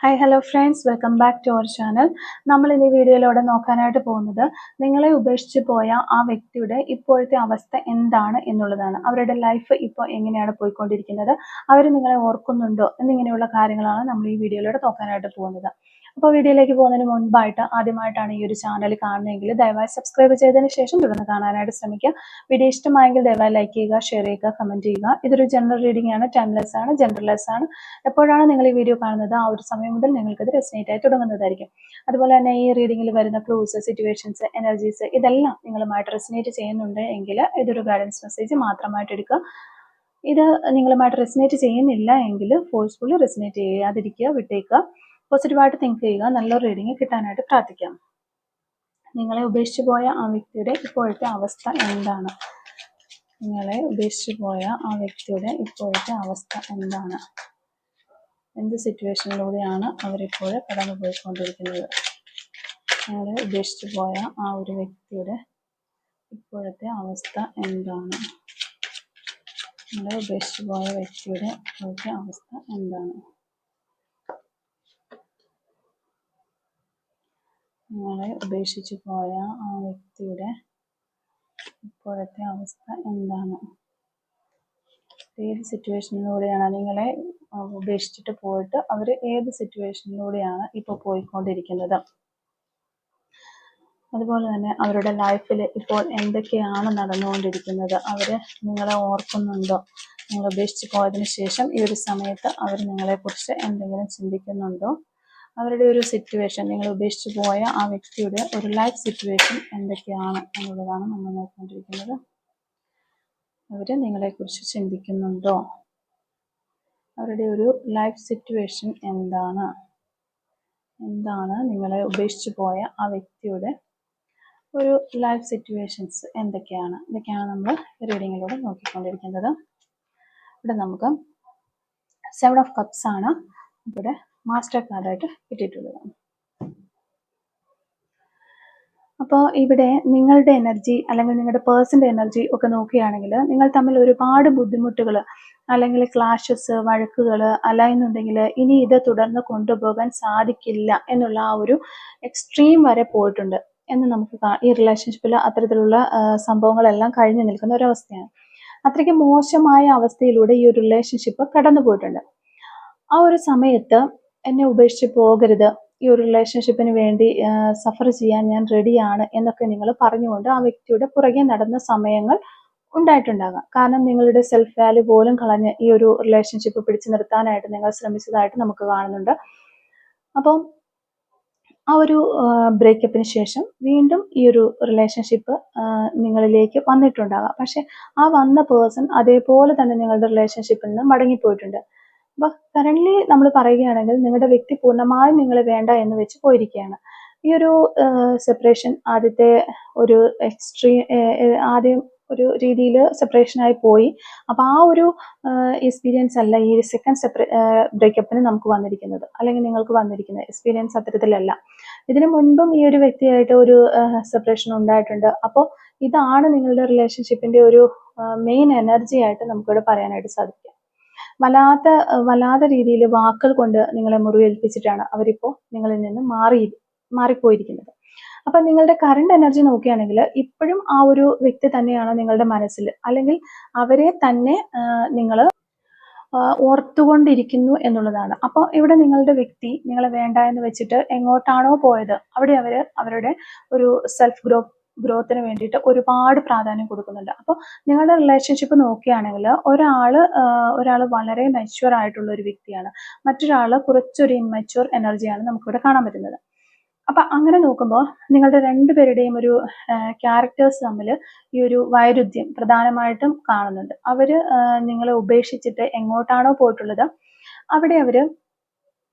Hi hello friends, welcome back to our channel. നമ്മൾ ഇന്ന് ഈ വീഡിയോയിലൂടെ നോക്കാനായിട്ട് പോകുന്നത് നിങ്ങളെ ഉപേക്ഷിച്ച് പോയ ആ വ്യക്തിയുടെ ഇപ്പോഴത്തെ അവസ്ഥ എന്താണ് എന്നുള്ളതാണ്. അവരുടെ ലൈഫ് ഇപ്പോൾ എങ്ങനെയാണ് പോയിക്കൊണ്ടിരിക്കുന്നത്, അവർ നിങ്ങളെ ഓർക്കുന്നുണ്ടോ എന്നിങ്ങനെയുള്ള കാര്യങ്ങളാണ് നമ്മൾ ഈ വീഡിയോയിലൂടെ നോക്കാനായിട്ട് പോകുന്നത്. അപ്പോൾ വീഡിയോയിലേക്ക് പോകുന്നതിന് മുൻപായിട്ട് ആദ്യമായിട്ടാണ് ഈ ഒരു ചാനൽ കാണുന്നതെങ്കിൽ ദയവായി സബ്സ്ക്രൈബ് ചെയ്തതിന് ശേഷം തുടർന്ന് കാണാനായിട്ട് ശ്രമിക്കുക. വീഡിയോ ഇഷ്ടമായെങ്കിൽ ദയവായി ലൈക്ക് ചെയ്യുക, ഷെയർ ചെയ്യുക, കമൻറ്റ് ചെയ്യുക. ഇതൊരു ജനറൽ റീഡിംഗ് ആണ്, ടൈംലെസ് ആണ്, ജനറൽലെസ് ആണ്. എപ്പോഴാണ് നിങ്ങൾ ഈ വീഡിയോ കാണുന്നത് ആ ഒരു സമയം മുതൽ നിങ്ങൾക്കത് റെസനേറ്റ് ആയി തുടങ്ങുന്നതായിരിക്കും. അതുപോലെ തന്നെ ഈ റീഡിങ്ങിൽ വരുന്ന ക്ലൂസ്, സിറ്റുവേഷൻസ്, എനർജീസ് ഇതെല്ലാം നിങ്ങളുമായിട്ട് റെസനേറ്റ് ചെയ്യുന്നുണ്ട് എങ്കിൽ ഇതൊരു ഗൈഡൻസ് മെസ്സേജ് മാത്രമായിട്ട് എടുക്കുക. ഇത് നിങ്ങളുമായിട്ട് റെസനേറ്റ് ചെയ്യുന്നില്ല എങ്കിൽ ഫോഴ്സ്ഫുള്ളി റെസനേറ്റ് ചെയ്യാതിരിക്കുക, വിട്ടേക്കുക. പോസിറ്റീവായിട്ട് തിങ്ക് ചെയ്യുക. നല്ലൊരു റീഡിങ് കിട്ടാനായിട്ട് പ്രാർത്ഥിക്കാം. നിങ്ങളെ ഉപേക്ഷിച്ച് പോയ ആ വ്യക്തിയുടെ ഇപ്പോഴത്തെ അവസ്ഥ എന്താണ്? നിങ്ങളെ ഉപേക്ഷിച്ച് പോയ ആ വ്യക്തിയുടെ ഇപ്പോഴത്തെ അവസ്ഥ എന്താണ്? എന്ത് സിറ്റുവേഷനിലൂടെയാണ് അവരിപ്പോൾ കടന്നു പോയിക്കൊണ്ടിരിക്കുന്നത്? നിങ്ങളെ ഉപേക്ഷിച്ച് പോയ ആ ഒരു വ്യക്തിയുടെ ഇപ്പോഴത്തെ അവസ്ഥ എന്താണ്? നിങ്ങളെ ഉപേക്ഷിച്ച് പോയ വ്യക്തിയുടെ ഇപ്പോഴത്തെ അവസ്ഥ എന്താണ്? നിങ്ങളെ ഉപേക്ഷിച്ച് പോയ ആ വ്യക്തിയുടെ ഇപ്പോഴത്തെ അവസ്ഥ എന്താണ്? ഏത് സിറ്റുവേഷനിലൂടെയാണ് നിങ്ങളെ ഉപേക്ഷിച്ചിട്ട് പോയിട്ട് അവർ ഏത് സിറ്റുവേഷനിലൂടെയാണ് ഇപ്പോൾ പോയിക്കൊണ്ടിരിക്കുന്നത്? അതുപോലെ തന്നെ അവരുടെ ലൈഫിൽ ഇപ്പോൾ എന്തൊക്കെയാണ് നടന്നുകൊണ്ടിരിക്കുന്നത്? അവർ നിങ്ങളെ ഓർക്കുന്നുണ്ടോ? നിങ്ങൾ ഉപേക്ഷിച്ച് പോയതിന് ശേഷം ഈ ഒരു സമയത്ത് അവർ നിങ്ങളെക്കുറിച്ച് എന്തെങ്കിലും ചിന്തിക്കുന്നുണ്ടോ? അവരുടെ ഒരു സിറ്റുവേഷൻ, നിങ്ങൾ ഉപേക്ഷിച്ച് പോയ ആ വ്യക്തിയുടെ ഒരു ലൈഫ് സിറ്റുവേഷൻ എന്തൊക്കെയാണ് എന്നുള്ളതാണ് നമ്മൾ നോക്കിക്കൊണ്ടിരിക്കുന്നത്. അവർ നിങ്ങളെക്കുറിച്ച് ചിന്തിക്കുന്നുണ്ടോ? അവരുടെ ഒരു ലൈഫ് സിറ്റുവേഷൻ എന്താണ്? നിങ്ങളെ ഉപേക്ഷിച്ച് പോയ ആ വ്യക്തിയുടെ ഒരു ലൈഫ് സിറ്റുവേഷൻസ് എന്തൊക്കെയാണ്? ഇതൊക്കെയാണ് നമ്മൾ റീഡിങ്ങിലൂടെ നോക്കിക്കൊണ്ടിരിക്കുന്നത്. ഇവിടെ നമുക്ക് 7 ഓഫ് കപ്സ് ആണ് ഇവിടെ മാസ്റ്റർ കാർഡായിട്ട് കിട്ടിയിട്ടുള്ളത്. അപ്പോൾ ഇവിടെ നിങ്ങളുടെ എനർജി അല്ലെങ്കിൽ നിങ്ങളുടെ പേഴ്സൻ്റെ എനർജി ഒക്കെ നോക്കുകയാണെങ്കിൽ നിങ്ങൾ തമ്മിൽ ഒരുപാട് ബുദ്ധിമുട്ടുകൾ അല്ലെങ്കിൽ ക്ലാഷസ്, വഴക്കുകൾ, അല്ല എന്നുണ്ടെങ്കിൽ ഇനി ഇത് തുടർന്ന് കൊണ്ടുപോകാൻ സാധിക്കില്ല എന്നുള്ള ആ ഒരു എക്സ്ട്രീം വരെ പോയിട്ടുണ്ട് എന്ന് നമുക്ക് ഈ റിലേഷൻഷിപ്പിൽ അത്തരത്തിലുള്ള സംഭവങ്ങളെല്ലാം കഴിഞ്ഞു നിൽക്കുന്ന ഒരവസ്ഥയാണ്. അത്രയ്ക്ക് മോശമായ അവസ്ഥയിലൂടെ ഈ ഒരു റിലേഷൻഷിപ്പ് കടന്നു പോയിട്ടുണ്ട്. ആ ഒരു സമയത്ത് എന്നെ ഉപേക്ഷിച്ച് പോകരുത്, ഈ ഒരു റിലേഷൻഷിപ്പിന് വേണ്ടി സഫർ ചെയ്യാൻ ഞാൻ റെഡിയാണ് എന്നൊക്കെ നിങ്ങൾ പറഞ്ഞുകൊണ്ട് ആ വ്യക്തിയുടെ പുറകെ നടന്ന സമയങ്ങൾ ഉണ്ടായിട്ടുണ്ടാകാം. കാരണം നിങ്ങളുടെ സെൽഫ് വാല്യൂ പോലും കളഞ്ഞ് ഈ ഒരു റിലേഷൻഷിപ്പ് പിടിച്ചു നിർത്താനായിട്ട് നിങ്ങൾ ശ്രമിച്ചതായിട്ട് നമുക്ക് കാണുന്നുണ്ട്. അപ്പം ആ ഒരു ബ്രേക്കപ്പിന് ശേഷം വീണ്ടും ഈ ഒരു റിലേഷൻഷിപ്പ് നിങ്ങളിലേക്ക് വന്നിട്ടുണ്ടാകാം. പക്ഷെ ആ വന്ന പേഴ്സൺ അതേപോലെ തന്നെ നിങ്ങളുടെ റിലേഷൻഷിപ്പിൽ നിന്ന് മടങ്ങിപ്പോയിട്ടുണ്ട്. അപ്പോൾ കറൻ്റ്ലി നമ്മൾ പറയുകയാണെങ്കിൽ നിങ്ങളുടെ വ്യക്തി പൂർണ്ണമായും നിങ്ങളെ വേണ്ട എന്ന് വെച്ച് പോയിരിക്കുകയാണ്. ഈ ഒരു സെപ്പറേഷൻ ആദ്യത്തെ ഒരു ആദ്യം ഒരു രീതിയിൽ സെപ്പറേഷനായി പോയി. അപ്പോൾ ആ ഒരു എക്സ്പീരിയൻസ് അല്ല ഈ സെക്കൻഡ് ബ്രേക്കപ്പിന് നമുക്ക് വന്നിരിക്കുന്നത്, അല്ലെങ്കിൽ നിങ്ങൾക്ക് വന്നിരിക്കുന്ന എക്സ്പീരിയൻസ് അത്തരത്തിലല്ല. ഇതിനു മുൻപും ഈ ഒരു വ്യക്തിയായിട്ട് ഒരു സെപ്പറേഷൻ ഉണ്ടായിട്ടുണ്ട്. അപ്പോൾ ഇതാണ് നിങ്ങളുടെ റിലേഷൻഷിപ്പിന്റെ ഒരു മെയിൻ എനർജി ആയിട്ട് നമുക്കിവിടെ പറയാനായിട്ട് സാധിക്കും. വല്ലാത്ത രീതിയിൽ വാക്കുകൾ കൊണ്ട് നിങ്ങളെ മുറിവേൽപ്പിച്ചിട്ടാണ് അവരിപ്പോൾ നിങ്ങളിൽ നിന്ന് മാറിപ്പോയിരിക്കുന്നത്. അപ്പം നിങ്ങളുടെ കറണ്ട് എനർജി നോക്കുകയാണെങ്കിൽ ഇപ്പോഴും ആ ഒരു വ്യക്തി തന്നെയാണ് നിങ്ങളുടെ മനസ്സിൽ, അല്ലെങ്കിൽ അവരെ തന്നെ നിങ്ങൾ ഓർത്തുകൊണ്ടിരിക്കുന്നു എന്നുള്ളതാണ്. അപ്പോൾ ഇവിടെ നിങ്ങളുടെ വ്യക്തി നിങ്ങളെ വേണ്ട എന്ന് വെച്ചിട്ട് എങ്ങോട്ടാണോ പോയത് അവിടെ അവരുടെ ഒരു സെൽഫ് ഗ്രോത്തിന് വേണ്ടിയിട്ട് ഒരുപാട് പ്രാധാന്യം കൊടുക്കുന്നുണ്ട്. അപ്പോൾ നിങ്ങളുടെ റിലേഷൻഷിപ്പ് നോക്കുകയാണെങ്കിൽ ഒരാൾ വളരെ മെച്യൂർ ആയിട്ടുള്ള ഒരു വ്യക്തിയാണ്, മറ്റൊരാൾ കുറച്ചൊരു ഇമ്മച്യൂർ എനർജിയാണ് നമുക്കിവിടെ കാണാൻ പറ്റുന്നത്. അപ്പൊ അങ്ങനെ നോക്കുമ്പോൾ നിങ്ങളുടെ രണ്ടുപേരുടെയും ഒരു ക്യാരക്ടേഴ്സ് തമ്മിൽ ഈ ഒരു വൈരുദ്ധ്യം പ്രധാനമായിട്ടും കാണുന്നുണ്ട്. അവര് നിങ്ങളെ ഉപേക്ഷിച്ചിട്ട് എങ്ങോട്ടാണോ പോയിട്ടുള്ളത് അവിടെ അവര്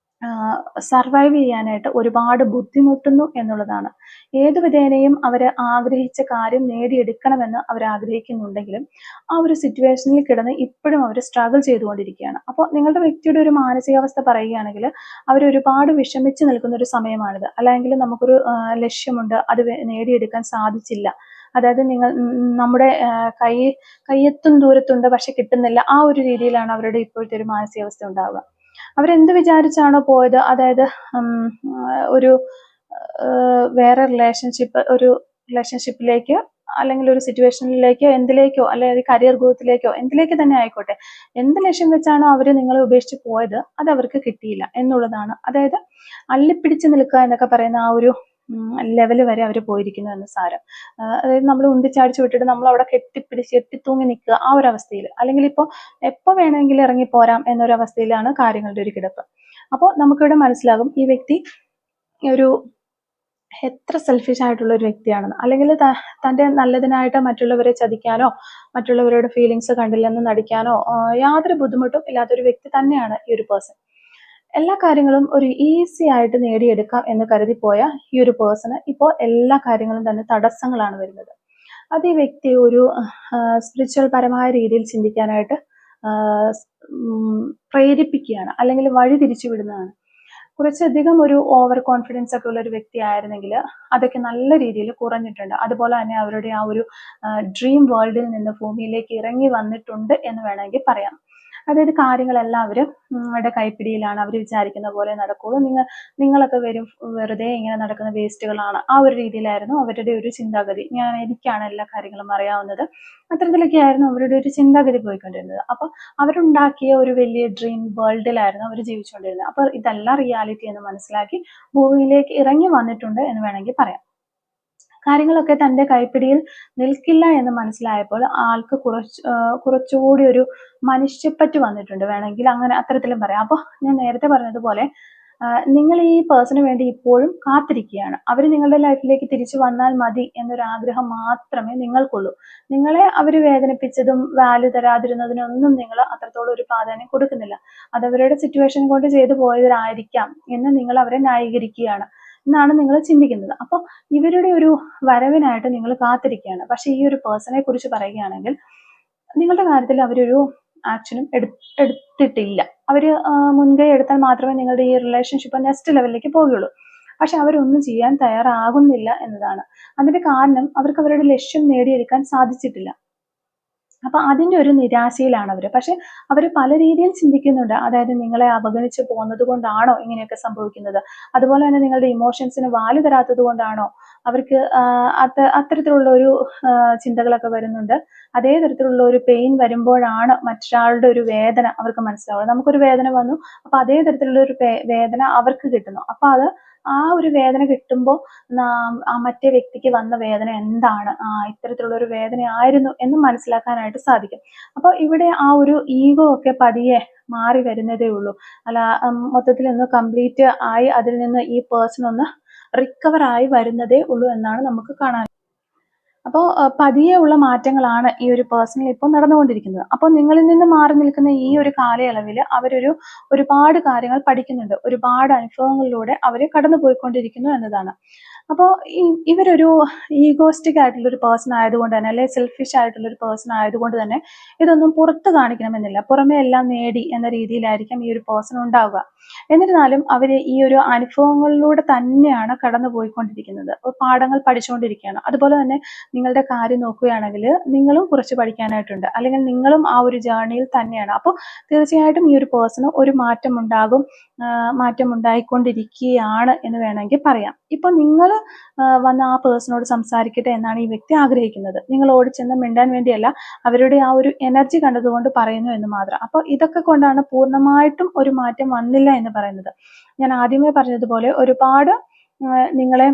സർവൈവ് ചെയ്യാനായിട്ട് ഒരുപാട് ബുദ്ധിമുട്ടുന്നു എന്നുള്ളതാണ്. ഏതു വിധേനയും അവർ ആഗ്രഹിച്ച കാര്യം നേടിയെടുക്കണമെന്ന് അവർ ആഗ്രഹിക്കുന്നുണ്ടെങ്കിലും ആ ഒരു സിറ്റുവേഷനിൽ കിടന്ന് ഇപ്പോഴും അവർ സ്ട്രഗിൾ ചെയ്തുകൊണ്ടിരിക്കുകയാണ്. അപ്പോൾ നിങ്ങളുടെ വ്യക്തിയുടെ ഒരു മാനസികാവസ്ഥ പറയുകയാണെങ്കിൽ അവർ ഒരുപാട് വിഷമിച്ച് നിൽക്കുന്ന ഒരു സമയമാണിത്. അല്ലെങ്കിൽ നമുക്കൊരു ലക്ഷ്യമുണ്ട്, അത് നേടിയെടുക്കാൻ സാധിച്ചില്ല, അതായത് നമ്മുടെ കയ്യെത്തും ദൂരത്തുണ്ട് പക്ഷെ കിട്ടുന്നില്ല, ആ ഒരു രീതിയിലാണ് അവരുടെ ഇപ്പോഴത്തെ ഒരു മാനസികാവസ്ഥ ഉണ്ടാവുക. അവരെന്ത് വിചാരിച്ചാണോ പോയത്, അതായത് ഒരു വേറെ റിലേഷൻഷിപ്പിലേക്ക് അല്ലെങ്കിൽ ഒരു സിറ്റുവേഷനിലേക്കോ എന്തിലേക്കോ അല്ലെങ്കിൽ കരിയർ ഗ്രോത്തിലേക്കോ എന്തിലേക്ക് തന്നെ ആയിക്കോട്ടെ, എന്ത് ലക്ഷ്യം വെച്ചാണോ അവർ നിങ്ങളെ ഉപേക്ഷിച്ച് പോയത് അത് അവർക്ക് കിട്ടിയില്ല എന്നുള്ളതാണ്. അതായത് അള്ളിപ്പിടിച്ച് നിൽക്കുക എന്നൊക്കെ പറയുന്ന ആ ഒരു ലെവല് വരെ അവർ പോയിരിക്കുന്നു എന്ന് സാരം. അതായത് നമ്മൾ ഉന്തിച്ചാടിച്ചു വിട്ടിട്ട് നമ്മൾ അവിടെ കെട്ടിത്തൂങ്ങി നിൽക്കുക ആ ഒരു അവസ്ഥയിൽ, അല്ലെങ്കിൽ ഇപ്പോൾ എപ്പോൾ വേണമെങ്കിലും ഇറങ്ങിപ്പോരാം എന്നൊരു അവസ്ഥയിലാണ് കാര്യങ്ങളുടെ ഒരു കിടപ്പ്. അപ്പോൾ നമുക്കിവിടെ മനസ്സിലാകും ഈ വ്യക്തി ഒരു എത്ര സെൽഫിഷ് ആയിട്ടുള്ള ഒരു വ്യക്തിയാണെന്ന്. അല്ലെങ്കിൽ തൻ്റെ നല്ലതിനായിട്ട് മറ്റുള്ളവരെ ചതിക്കാനോ മറ്റുള്ളവരുടെ ഫീലിങ്സ് കണ്ടില്ലെന്ന് നടിക്കാനോ യാതൊരു ബുദ്ധിമുട്ടും ഇല്ലാത്തൊരു വ്യക്തി തന്നെയാണ് ഈ ഒരു പേഴ്സൺ. എല്ലാ കാര്യങ്ങളും ഒരു ഈസി ആയിട്ട് നേടിയെടുക്കാം എന്ന് കരുതിപ്പോയ ഈ ഒരു പേഴ്സണ് ഇപ്പോൾ എല്ലാ കാര്യങ്ങളും തന്നെ തടസ്സങ്ങളാണ് വരുന്നത്. അത് ഈ വ്യക്തി ഒരു സ്പിരിച്വൽ പരമായ രീതിയിൽ ചിന്തിക്കാനായിട്ട് പ്രേരിപ്പിക്കുകയാണ്, അല്ലെങ്കിൽ വഴി തിരിച്ചു വിടുന്നതാണ്. കുറച്ചധികം ഒരു ഓവർ കോൺഫിഡൻസ് ഒക്കെ ഉള്ള ഒരു വ്യക്തി ആയിരുന്നെങ്കിൽ അതൊക്കെ നല്ല രീതിയിൽ കുറഞ്ഞിട്ടുണ്ട്. അതുപോലെ തന്നെ അവരുടെ ആ ഒരു ഡ്രീം വേൾഡിൽ നിന്ന് ഭൂമിയിലേക്ക് ഇറങ്ങി വന്നിട്ടുണ്ട് എന്ന് വേണമെങ്കിൽ പറയാം. അതായത് കാര്യങ്ങളെല്ലാം അവരുടെ കൈപ്പിടിയിലാണ്, അവർ വിചാരിക്കുന്ന പോലെ നടക്കുള്ളൂ, നിങ്ങളൊക്കെ വെറുതെ ഇങ്ങനെ നടക്കുന്ന വേസ്റ്റുകളാണ്, ആ ഒരു രീതിയിലായിരുന്നു അവരുടെ ഒരു ചിന്താഗതി. എനിക്കാണ് എല്ലാ കാര്യങ്ങളും അറിയാവുന്നത്, അത്തരത്തിലൊക്കെ ആയിരുന്നു അവരുടെ ഒരു ചിന്താഗതി പോയിക്കൊണ്ടിരുന്നത്. അപ്പോൾ അവരുണ്ടാക്കിയ ഒരു വലിയ ഡ്രീം വേൾഡിലായിരുന്നു അവർ ജീവിച്ചുകൊണ്ടിരുന്നത്. അപ്പോൾ ഇതെല്ലാം റിയാലിറ്റി എന്ന് മനസ്സിലാക്കി ഭൂമിയിലേക്ക് ഇറങ്ങി വന്നിട്ടുണ്ട് എന്ന് വേണമെങ്കിൽ പറയാം. കാര്യങ്ങളൊക്കെ തൻ്റെ കൈപ്പിടിയിൽ നിൽക്കില്ല എന്ന് മനസ്സിലായപ്പോൾ ആൾക്ക് കുറച്ചുകൂടി ഒരു മനുഷ്യപ്പറ്റ് വന്നിട്ടുണ്ട്, വേണമെങ്കിൽ അങ്ങനെ അത്തരത്തിലും പറയാം. അപ്പോൾ ഞാൻ നേരത്തെ പറഞ്ഞതുപോലെ നിങ്ങൾ ഈ പേഴ്സണിന് വേണ്ടി ഇപ്പോഴും കാത്തിരിക്കുകയാണ്. അവർ നിങ്ങളുടെ ലൈഫിലേക്ക് തിരിച്ചു വന്നാൽ മതി എന്നൊരു ആഗ്രഹം മാത്രമേ നിങ്ങൾക്കുള്ളൂ. നിങ്ങളെ അവർ വേദനിപ്പിച്ചതും വാല്യൂ തരാതിരുന്നതിനൊന്നും നിങ്ങൾ അത്രത്തോളം ഒരു പ്രാധാന്യം കൊടുക്കുന്നില്ല. അത് അവരുടെ സിറ്റുവേഷൻ കൊണ്ട് ചെയ്തു പോയതിനായിരിക്കാം എന്ന് നിങ്ങൾ അവരെ ന്യായീകരിക്കുകയാണ് എന്നാണ് നിങ്ങൾ ചിന്തിക്കുന്നത്. അപ്പോൾ ഇവരുടെ ഒരു വരവിനായിട്ട് നിങ്ങൾ കാത്തിരിക്കുകയാണ്. പക്ഷെ ഈ ഒരു പേഴ്സണെ കുറിച്ച് പറയുകയാണെങ്കിൽ നിങ്ങളുടെ കാര്യത്തിൽ അവരൊരു ആക്ഷനും എടുത്തിട്ടില്ല. അവർ മുൻകൈ എടുത്താൽ മാത്രമേ നിങ്ങളുടെ ഈ റിലേഷൻഷിപ്പ് നെക്സ്റ്റ് ലെവലിലേക്ക് പോവുകയുള്ളൂ. പക്ഷെ അവരൊന്നും ചെയ്യാൻ തയ്യാറാകുന്നില്ല എന്നതാണ്. അതിന്റെ കാരണം അവർക്ക് അവരുടെ ലക്ഷ്യം നേടിയെടുക്കാൻ സാധിച്ചിട്ടില്ല. അപ്പൊ അതിന്റെ ഒരു നിരാശയിലാണ് അവര്. പക്ഷെ അവര് പല രീതിയിൽ ചിന്തിക്കുന്നുണ്ട്. അതായത് നിങ്ങളെ അവഗണിച്ച് പോകുന്നത് കൊണ്ടാണോ ഇങ്ങനെയൊക്കെ സംഭവിക്കുന്നത്, അതുപോലെ തന്നെ നിങ്ങളുടെ ഇമോഷൻസിന് വാല്യൂ തരാത്തത് കൊണ്ടാണോ അവർക്ക് അത്തരത്തിലുള്ള ഒരു ചിന്തകളൊക്കെ വരുന്നുണ്ട്. അതേ തരത്തിലുള്ള ഒരു പെയിൻ വരുമ്പോഴാണ് മറ്റൊരാളുടെ ഒരു വേദന അവർക്ക് മനസ്സിലാവുന്നത്. നമുക്കൊരു വേദന വന്നു, അപ്പൊ അതേ തരത്തിലുള്ള ഒരു വേദന അവർക്ക് കിട്ടുന്നു. അപ്പൊ അത് ആ ഒരു വേദന കിട്ടുമ്പോൾ ആ മറ്റേ വ്യക്തിക്ക് വന്ന വേദന എന്താണ്, ഇത്തരത്തിലുള്ള ഒരു വേദനയായിരുന്നു എന്ന് മനസ്സിലാക്കാനായിട്ട് സാധിക്കും. അപ്പോൾ ഇവിടെ ആ ഒരു ഈഗോ ഒക്കെ പതിയെ മാറി വരുന്നതേ ഉള്ളൂ. അല്ല മൊത്തത്തിൽ ഒന്ന് കംപ്ലീറ്റ് ആയി അതിൽ നിന്ന് ഈ പേഴ്സൺ ഒന്ന് റിക്കവർ ആയി വരുന്നതേ ഉള്ളൂ എന്നാണ് നമുക്ക് കാണാൻ. അപ്പോൾ പതിയെ ഉള്ള മാറ്റങ്ങളാണ് ഈ ഒരു പേഴ്സണിൽ ഇപ്പോൾ നടന്നുകൊണ്ടിരിക്കുന്നത്. അപ്പോൾ നിങ്ങളിൽ നിന്ന് മാറി നിൽക്കുന്ന ഈ ഒരു കാലയളവിൽ ഒരുപാട് കാര്യങ്ങൾ പഠിക്കുന്നുണ്ട്, ഒരുപാട് അനുഭവങ്ങളിലൂടെ അവർ കടന്നു പോയിക്കൊണ്ടിരിക്കുന്നു എന്നതാണ്. അപ്പോൾ ഇവരൊരു ഈഗോസ്റ്റിക് ആയിട്ടുള്ള ഒരു പേഴ്സൺ ആയതുകൊണ്ട് തന്നെ, അല്ലെ സെൽഫിഷ് ആയിട്ടുള്ള ഒരു പേഴ്സൺ ആയതുകൊണ്ട് തന്നെ ഇതൊന്നും പുറത്ത് കാണിക്കണമെന്നില്ല. പുറമെ എല്ലാം നേടി എന്ന രീതിയിലായിരിക്കും ഈ ഒരു പേഴ്സൺ ഉണ്ടാവുക. എന്നിരുന്നാലും അവര് ഈ ഒരു അനുഭവങ്ങളിലൂടെ തന്നെയാണ് കടന്നു പോയിക്കൊണ്ടിരിക്കുന്നത്, പാഠങ്ങൾ പഠിച്ചുകൊണ്ടിരിക്കുകയാണ്. അതുപോലെ തന്നെ നിങ്ങളുടെ കാര്യം നോക്കുകയാണെങ്കിൽ നിങ്ങളും കുറച്ച് പഠിക്കാനായിട്ടുണ്ട്, അല്ലെങ്കിൽ നിങ്ങളും ആ ഒരു ജേർണിയിൽ തന്നെയാണ്. അപ്പോൾ തീർച്ചയായിട്ടും ഈ ഒരു പേഴ്സണ് ഒരു മാറ്റം ഉണ്ടായിക്കൊണ്ടിരിക്കുകയാണ് എന്ന് വേണമെങ്കിൽ പറയാം. ഇപ്പൊ നിങ്ങൾ വന്ന് ആ പേഴ്സണോട് സംസാരിക്കട്ടെ എന്നാണ് ഈ വ്യക്തി ആഗ്രഹിക്കുന്നത്. നിങ്ങൾ ഓടിച്ചെന്ന് മിണ്ടാൻ വേണ്ടിയല്ല, അവരുടെ ആ ഒരു എനർജി കണ്ടതുകൊണ്ട് പറയുന്നു എന്ന് മാത്രം. അപ്പോൾ ഇതൊക്കെ കൊണ്ടാണ് പൂർണ്ണമായിട്ടും ഒരു മാറ്റം വന്നില്ല എന്ന് പറയുന്നത്. ഞാൻ ആദ്യമേ പറഞ്ഞതുപോലെ ഒരുപാട് നിങ്ങളെ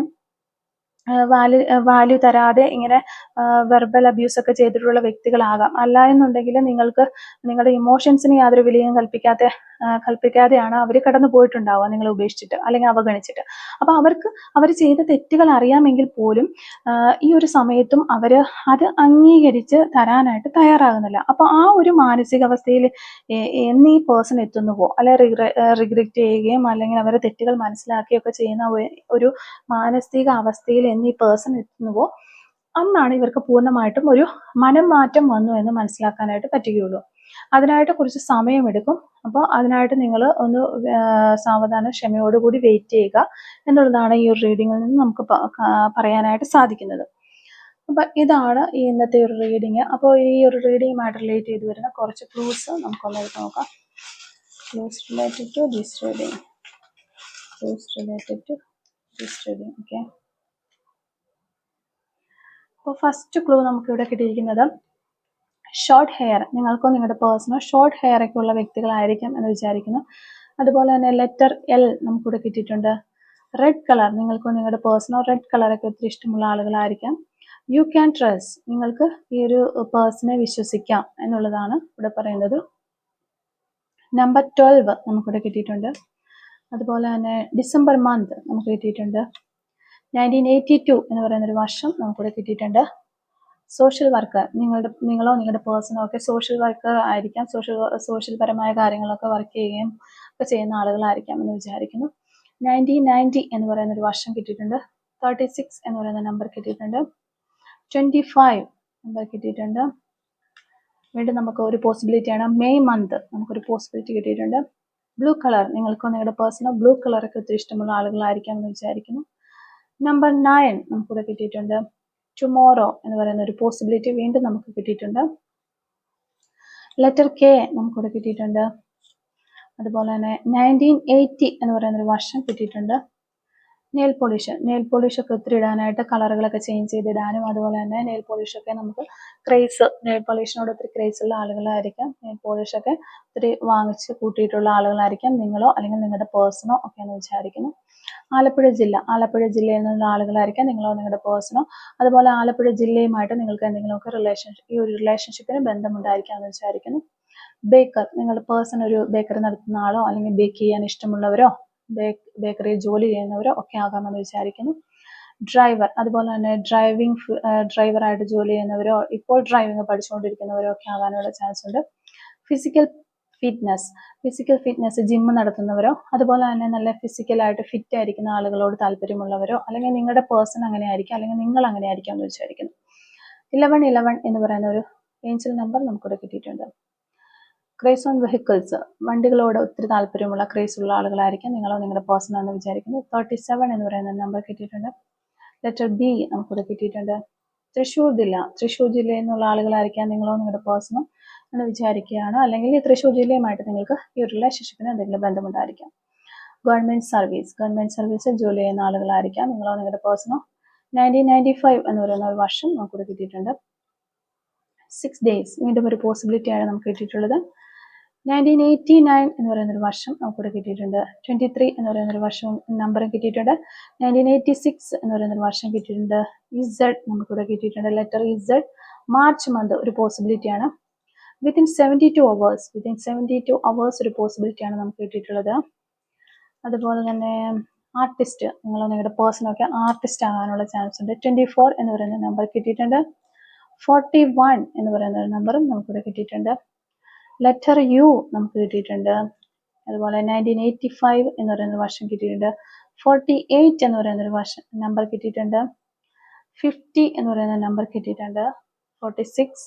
വാല്യൂ തരാതെ ഇങ്ങനെ വെർബൽ അബ്യൂസ് ഒക്കെ ചെയ്തിട്ടുള്ള വ്യക്തികളാകാം. അല്ല എന്നുണ്ടെങ്കിൽ നിങ്ങൾക്ക് നിങ്ങളുടെ ഇമോഷൻസിന് യാതൊരു വിലയും കൽപ്പിക്കാതെയാണ് അവർ കടന്നു പോയിട്ടുണ്ടാവുക, നിങ്ങളെ ഉപേക്ഷിച്ചിട്ട് അല്ലെങ്കിൽ അവഗണിച്ചിട്ട്. അപ്പൊ അവർ ചെയ്ത തെറ്റുകൾ അറിയാമെങ്കിൽ പോലും ഈ ഒരു സമയത്തും അവർ അത് അംഗീകരിച്ച് തരാനായിട്ട് തയ്യാറാകുന്നില്ല. അപ്പൊ ആ ഒരു മാനസികാവസ്ഥയിൽ എന്നീ പേഴ്സൺ എത്തുന്നുവോ, അല്ലെ റിഗ്രറ്റ് ചെയ്യുകയും അല്ലെങ്കിൽ അവരുടെ തെറ്റുകൾ മനസ്സിലാക്കുകയൊക്കെ ചെയ്യുന്ന ഒരു മാനസിക അവസ്ഥയിൽ എന്നീ പേഴ്സൺ എത്തുന്നുവോ അന്നാണ് ഇവർക്ക് പൂർണ്ണമായിട്ടും ഒരു മനം മാറ്റം വന്നു എന്ന് മനസ്സിലാക്കാനായിട്ട് പറ്റുകയുള്ളൂ. അതിനായിട്ട് കുറച്ച് സമയമെടുക്കും. അപ്പോൾ അതിനായിട്ട് നിങ്ങൾ ഒന്ന് സാവധാനം ക്ഷമയോടുകൂടി വെയിറ്റ് ചെയ്യുക എന്നുള്ളതാണ് ഈ ഒരു റീഡിങ്ങിൽ നിന്ന് നമുക്ക് പറയാനായിട്ട് സാധിക്കുന്നത്. അപ്പൊ ഇതാണ് ഈ ഇന്നത്തെ ഒരു റീഡിങ്. അപ്പോൾ ഈ ഒരു റീഡിങ്ങുമായിട്ട് റിലേറ്റ് ചെയ്ത് വരുന്ന കുറച്ച് ക്ലൂസ് നമുക്കൊന്ന് എടുത്ത് നോക്കാം. Clues related to this reading. Clues related to this reading. Okay. അപ്പോൾ ഫസ്റ്റ് ക്ലൂ നമുക്കിവിടെ കിട്ടിയിരിക്കുന്നത് ഷോർട്ട് ഹെയർ. നിങ്ങൾക്കോ നിങ്ങളുടെ പേഴ്സണോ ഷോർട്ട് ഹെയർ ഒക്കെ ഉള്ള വ്യക്തികളായിരിക്കും എന്ന് വിചാരിക്കുന്നു. അതുപോലെ തന്നെ ലെറ്റർ എൽ നമുക്കിവിടെ കിട്ടിയിട്ടുണ്ട്. Red colour. നിങ്ങൾക്കോ നിങ്ങളുടെ പേഴ്സണോ റെഡ് കളറൊക്കെ ഒത്തിരി ഇഷ്ടമുള്ള ആളുകളായിരിക്കാം. You can trust. നിങ്ങൾക്ക് ഈ ഒരു പേഴ്സണെ വിശ്വസിക്കാം എന്നുള്ളതാണ് ഇവിടെ പറയുന്നത്. നമ്പർ 12 നമുക്കിവിടെ കിട്ടിയിട്ടുണ്ട്. അതുപോലെ തന്നെ ഡിസംബർ മന്ത് നമുക്ക് കിട്ടിയിട്ടുണ്ട്. 1982 എന്ന് പറയുന്നൊരു വർഷം നമുക്കിവിടെ കിട്ടിയിട്ടുണ്ട്. Social worker. നിങ്ങളോ നിങ്ങളുടെ പേഴ്സണോ ഒക്കെ സോഷ്യൽ വർക്കർ ആയിരിക്കാം. സോഷ്യൽ പരമായ കാര്യങ്ങളൊക്കെ വർക്ക് ചെയ്യുകയും ഒക്കെ ചെയ്യുന്ന ആളുകളായിരിക്കാം എന്ന് വിചാരിക്കുന്നു. 1990 എന്ന് പറയുന്ന ഒരു വർഷം കിട്ടിയിട്ടുണ്ട്. 36 എന്ന് പറയുന്ന നമ്പർ കിട്ടിയിട്ടുണ്ട്. 25 നമ്പർ കിട്ടിയിട്ടുണ്ട്. വീണ്ടും നമുക്ക് ഒരു പോസിബിലിറ്റിയാണ് മെയ് മന്ത് നമുക്കൊരു പോസിബിലിറ്റി കിട്ടിയിട്ടുണ്ട്. Blue colour. നിങ്ങൾക്കോ നിങ്ങളുടെ പേഴ്സണോ ബ്ലൂ കളറൊക്കെ ഒത്തിരി ഇഷ്ടമുള്ള ആളുകളായിരിക്കാം എന്ന് വിചാരിക്കുന്നു. നമ്പർ 9 നമുക്കിവിടെ കിട്ടിയിട്ടുണ്ട്. ടുമോറോ എന്ന് പറയുന്ന ഒരു പോസിബിലിറ്റി വീണ്ടും നമുക്ക് കിട്ടിയിട്ടുണ്ട്. ലെറ്റർ കെ നമുക്കിവിടെ കിട്ടിയിട്ടുണ്ട്. അതുപോലെ തന്നെ 1980 എന്ന് പറയുന്ന ഒരു വർഷം കിട്ടിയിട്ടുണ്ട്. നെയിൽ പോളിഷ് ഒക്കെ ഒത്തിരി ഇടാനായിട്ട് കളറുകളൊക്കെ ചേഞ്ച് ചെയ്തിടാനും അതുപോലെ തന്നെ നെയിൽ പോളിഷൊക്കെ നമുക്ക് നെയിൽ പോളിഷിനോട് ഒത്തിരി ക്രേസ് ഉള്ള ആളുകളായിരിക്കാം. നെയിൽ പോളിഷൊക്കെ ഒത്തിരി വാങ്ങിച്ച് കൂട്ടിയിട്ടുള്ള ആളുകളായിരിക്കാം നിങ്ങളോ അല്ലെങ്കിൽ നിങ്ങളുടെ പേഴ്സണോ ഒക്കെ എന്ന് വിചാരിക്കുന്നു. ആലപ്പുഴ ജില്ലയിൽ നിന്നുള്ള ആളുകളായിരിക്കാം നിങ്ങളോ നിങ്ങളുടെ പേഴ്സണോ. അതുപോലെ ആലപ്പുഴ ജില്ലയുമായിട്ട് നിങ്ങൾക്ക് എന്തെങ്കിലുമൊക്കെ റിലേഷൻഷിപ്പിന് ബന്ധമുണ്ടായിരിക്കാം എന്ന് വിചാരിക്കുന്നു. ബേക്കർ. നിങ്ങളുടെ പേഴ്സൺ ഒരു ബേക്കറി നടത്തുന്ന ആളോ അല്ലെങ്കിൽ ബേക്ക് ചെയ്യാൻ ഇഷ്ടമുള്ളവരോ ബേക്കറിയിൽ ജോലി ചെയ്യുന്നവരോ ഒക്കെ ആകാമെന്ന് വിചാരിക്കുന്നു. ഡ്രൈവർ. അതുപോലെ തന്നെ ഡ്രൈവറായിട്ട് ജോലി ചെയ്യുന്നവരോ ഇപ്പോൾ ഡ്രൈവിംഗ് പഠിച്ചുകൊണ്ടിരിക്കുന്നവരോ ഒക്കെ ആകാനുള്ള ചാൻസ് ഉണ്ട്. ഫിസിക്കൽ ഫിറ്റ്നസ് ജിമ്മ് നടത്തുന്നവരോ അതുപോലെ തന്നെ നല്ല ഫിസിക്കലായിട്ട് ഫിറ്റ് ആയിരിക്കുന്ന ആളുകളോട് താല്പര്യമുള്ളവരോ അല്ലെങ്കിൽ നിങ്ങളുടെ പേഴ്സൺ അങ്ങനെ ആയിരിക്കാം അല്ലെങ്കിൽ നിങ്ങൾ അങ്ങനെ ആയിരിക്കാം എന്ന് വിചാരിക്കുന്നു. 11 എന്ന് പറയുന്ന ഒരു ഏഞ്ചൽ നമ്പർ നമുക്കിവിടെ കിട്ടിയിട്ടുണ്ട്. Craze on vehicles. വണ്ടികളോട് ഒത്തിരി താല്പര്യമുള്ള ക്രേസ് ഉള്ള ആളുകളായിരിക്കും നിങ്ങളോ നിങ്ങളുടെ പേഴ്സൺ എന്ന് വിചാരിക്കുന്നു. 37 എന്ന് പറയുന്ന നമ്പർ കിട്ടിയിട്ടുണ്ട്. ലെറ്റർ ബി നമുക്കിവിടെ കിട്ടിയിട്ടുണ്ട്. തൃശ്ശൂർ ജില്ലയിൽ നിന്നുള്ള ആളുകളായിരിക്കാം നിങ്ങളോ നിങ്ങളുടെ പേഴ്സണോ എന്ന് വിചാരിക്കുകയാണ്. അല്ലെങ്കിൽ ഈ തൃശ്ശൂർ ജില്ലയുമായിട്ട് നിങ്ങൾക്ക് ഈ ഒരു റിലേഷൻഷിപ്പിന് എന്തെങ്കിലും ബന്ധമുണ്ടായിരിക്കാം. ഗവൺമെന്റ് സർവീസിൽ ജോലി ചെയ്യുന്ന ആളുകളായിരിക്കാം നിങ്ങളോ നിങ്ങളുടെ പേഴ്സണോ. 1995 എന്ന് പറയുന്ന ഒരു വർഷം നമുക്കിവിടെ കിട്ടിയിട്ടുണ്ട്. 6 days വീണ്ടും ഒരു പോസിബിലിറ്റിയാണ് നമുക്ക് കിട്ടിയിട്ടുള്ളത്. 1989 എന്ന് പറയുന്ന ഒരു വർഷം നമുക്കിവിടെ കിട്ടിയിട്ടുണ്ട്. 23 എന്ന് പറയുന്ന ഒരു വർഷം നമ്പറും കിട്ടിയിട്ടുണ്ട്. 1986 എന്ന് പറയുന്ന ഒരു വർഷം കിട്ടിയിട്ടുണ്ട്. ഇസഡ് നമുക്കിവിടെ കിട്ടിയിട്ടുണ്ട്. Letter Z. മാർച്ച് മന്ത് ഒരു പോസിബിലിറ്റിയാണ്. വിത്തിൻ 72 hours ഒരു പോസിബിലിറ്റിയാണ് നമുക്ക് കിട്ടിയിട്ടുള്ളത്. അതുപോലെ തന്നെ ആർട്ടിസ്റ്റ്. നിങ്ങളോ നിങ്ങളുടെ പേഴ്സണൊക്കെ ആർട്ടിസ്റ്റ് ആകാനുള്ള ചാൻസ് ഉണ്ട്. 24 എന്ന് പറയുന്ന നമ്പർ കിട്ടിയിട്ടുണ്ട്. 41 എന്ന് പറയുന്ന ഒരു നമ്പറും നമുക്കിവിടെ കിട്ടിയിട്ടുണ്ട്. ലെറ്റർ യു നമുക്ക് കിട്ടിയിട്ടുണ്ട്. അതുപോലെ 1985 എന്ന് പറയുന്ന വർഷം കിട്ടിയിട്ടുണ്ട്. 48 എന്ന് പറയുന്ന ഒരു വർഷം നമ്പർ കിട്ടിയിട്ടുണ്ട്. 50 എന്ന് പറയുന്ന നമ്പർ കിട്ടിയിട്ടുണ്ട്. 46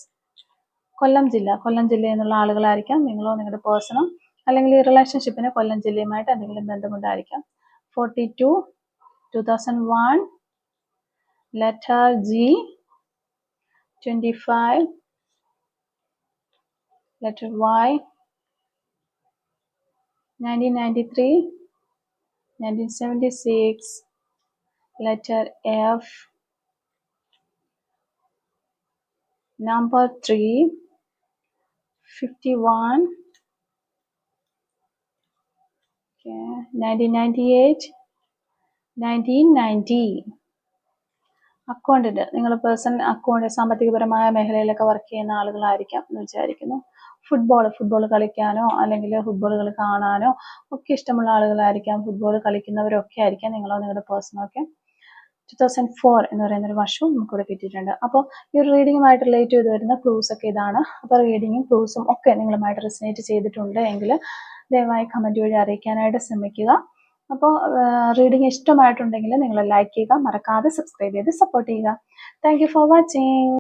കൊല്ലം ജില്ലയിൽ നിന്നുള്ള ആളുകളായിരിക്കാം നിങ്ങളോ നിങ്ങളുടെ പേഴ്സണോ അല്ലെങ്കിൽ ഈ റിലേഷൻഷിപ്പിന് കൊല്ലം ജില്ലയുമായിട്ട് എന്തെങ്കിലും ബന്ധമുണ്ടായിരിക്കാം. 42 2001 letter G. 25 letter Y. 1993 1976 letter F. number 3 51 okay. 1998 1990 accountant. നിങ്ങളുടെ പേഴ്സൺ സാമ്പത്തികപരമായ മേഖലയിലൊക്കെ വർക്ക് ചെയ്യുന്ന ആളുകളായിരിക്കാം എന്ന് വിചാരിക്കുന്നു. ഫുട്ബോൾ കളിക്കാനോ അല്ലെങ്കിൽ ഫുട്ബോൾ കളി കാണാനോ ഒക്കെ ഇഷ്ടമുള്ള ആളുകളായിരിക്കാം. ഫുട്ബോൾ കളിക്കുന്നവരൊക്കെ ആയിരിക്കാം നിങ്ങളോ നിങ്ങളുടെ പേഴ്സണൊക്കെ. 2004 എന്ന് പറയുന്ന ഒരു വർഷവും നമുക്കിവിടെ കിട്ടിയിട്ടുണ്ട്. അപ്പോൾ ഈ ഒരു റീഡിങ്ങുമായിട്ട് റിലേറ്റ് ചെയ്ത് വരുന്ന ക്ലൂസ് ഒക്കെ ഇതാണ്. അപ്പോൾ റീഡിങ്ങും ക്ലൂസും ഒക്കെ നിങ്ങളുമായിട്ട് റെസനേറ്റ് ചെയ്തിട്ടുണ്ട് എങ്കിൽ ദയവായി കമൻറ്റ് വഴി അറിയിക്കാനായിട്ട് ശ്രമിക്കുക. അപ്പോൾ റീഡിങ് ഇഷ്ടമായിട്ടുണ്ടെങ്കിൽ നിങ്ങൾ ലൈക്ക് ചെയ്യുക, മറക്കാതെ സബ്സ്ക്രൈബ് ചെയ്ത് സപ്പോർട്ട് ചെയ്യുക. Thank you for watching.